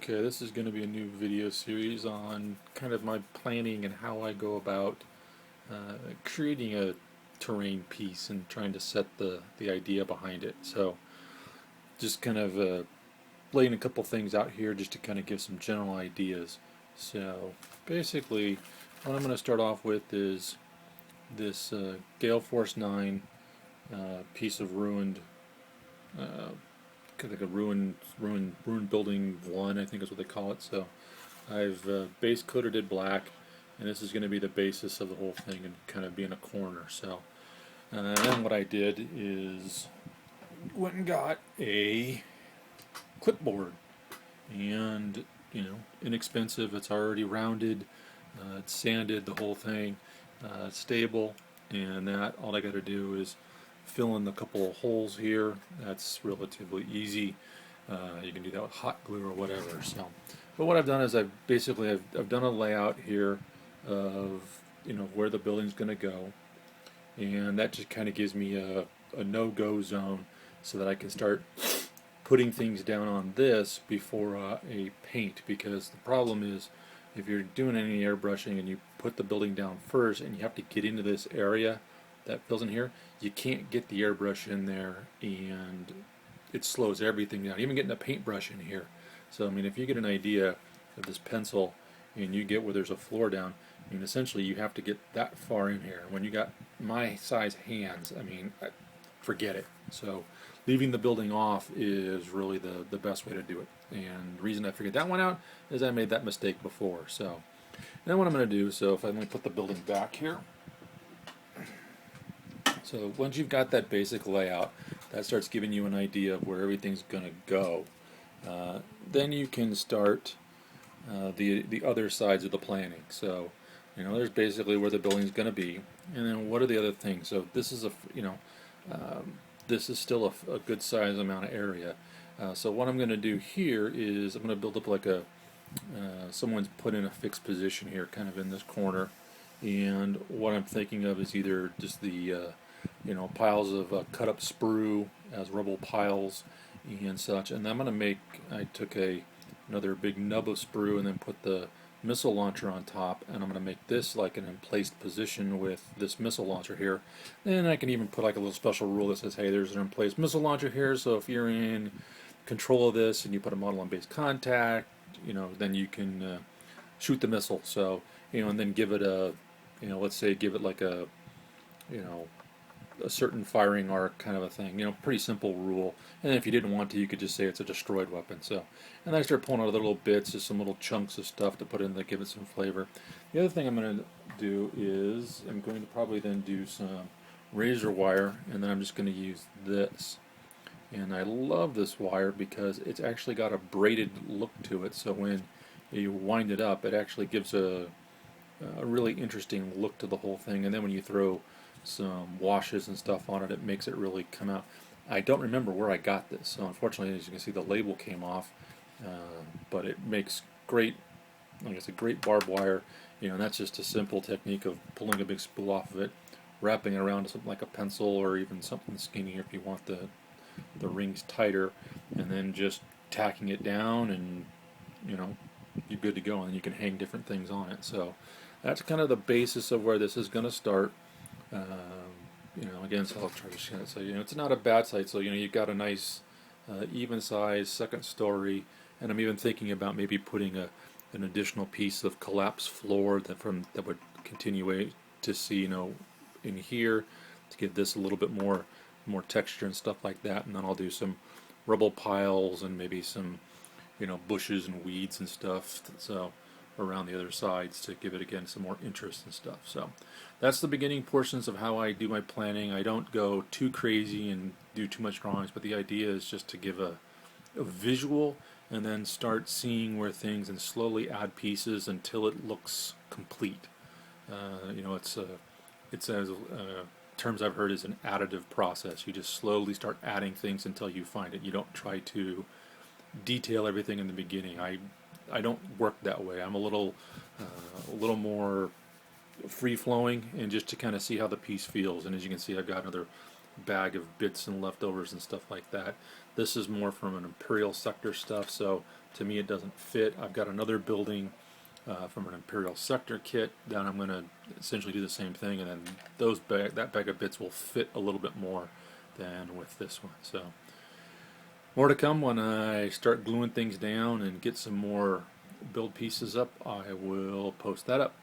Okay, this is going to be a new video series on kind of my planning and how I go about creating a terrain piece and trying to set the idea behind it. So just kind of laying a couple things out here just to kind of give some general ideas. So basically what I'm going to start off with is this Gale Force 9 piece of ruined kind of like a ruined building 1, I think is what they call it. So I've base coated it black, and this is going to be the basis of the whole thing and kind of be in a corner. So then what I did is went and got a clipboard, and inexpensive. It's already rounded, it's sanded, the whole thing, stable, and that all I got to do is fill in the couple of holes here. That's relatively easy. You can do that with hot glue or whatever. So, but what I've done is I've done a layout here of where the building's going to go, and that just kind of gives me a no-go zone so that I can start putting things down on this before a paint, because the problem is if you're doing any airbrushing and you put the building down first and you have to get into this area that fills in here, you can't get the airbrush in there and it slows everything down, even getting a paintbrush in here. So I mean, if you get an idea of this pencil and you get where there's a floor down, I mean, essentially you have to get that far in here. When you got my size hands, I mean, forget it. So leaving the building off is really the best way to do it. And the reason I figured that one out is I made that mistake before. So then what I'm going to do, so if I'm going to put the building back here, so once you've got that basic layout, that starts giving you an idea of where everything's going to go. Then you can start the other sides of the planning. So there's basically where the building's going to be, and then what are the other things. So this is this is still a good size amount of area. So what I'm going to do here is I'm going to build up like someone's put in a fixed position here, kind of in this corner. And what I'm thinking of is either just the piles of cut up sprue as rubble piles and such. And I'm going to I took another big nub of sprue and then put the missile launcher on top, and I'm going to make this like an emplaced position with this missile launcher here. And I can even put like a little special rule that says, hey, there's an emplaced missile launcher here, so if you're in control of this and you put a model on base contact, then you can shoot the missile. So and then give it let's say give it like a certain firing arc kind of a thing. Pretty simple rule. And if you didn't want to, you could just say it's a destroyed weapon. So, and then I start pulling out little bits, just some little chunks of stuff to put in that give it some flavor. The other thing I'm going to do is I'm going to probably then do some razor wire, and then I'm just going to use this. And I love this wire because it's actually got a braided look to it. So when you wind it up, it actually gives a really interesting look to the whole thing. And then when you throw some washes and stuff on it, it makes it really come out. I don't remember where I got this, so unfortunately, as you can see, the label came off, but it makes great, like I said, great barbed wire. And that's just a simple technique of pulling a big spool off of it, wrapping it around something like a pencil or even something skinnier if you want the rings tighter, and then just tacking it down, and you're good to go, and you can hang different things on it. So that's kind of the basis of where this is going to start. Again, so I'll try to show it. So it's not a bad site. So you've got a nice even size second story, and I'm even thinking about maybe putting an additional piece of collapsed floor that would continue to see in here to give this a little bit more texture and stuff like that. And then I'll do some rubble piles and maybe some bushes and weeds and stuff. So around the other sides to give it again some more interest and stuff. So that's the beginning portions of how I do my planning. I don't go too crazy and do too much drawings, but the idea is just to give a visual and then start seeing where things and slowly add pieces until it looks complete. It's as terms I've heard is an additive process. You just slowly start adding things until you find it. You don't try to detail everything in the beginning. I don't work that way. I'm a little more free flowing, and just to kind of see how the piece feels. And as you can see, I've got another bag of bits and leftovers and stuff like that. This is more from an Imperial Sector stuff, so to me it doesn't fit. I've got another building from an Imperial Sector kit that I'm going to essentially do the same thing, and then that bag of bits will fit a little bit more than with this one. So more to come when I start gluing things down and get some more build pieces up. I will post that up.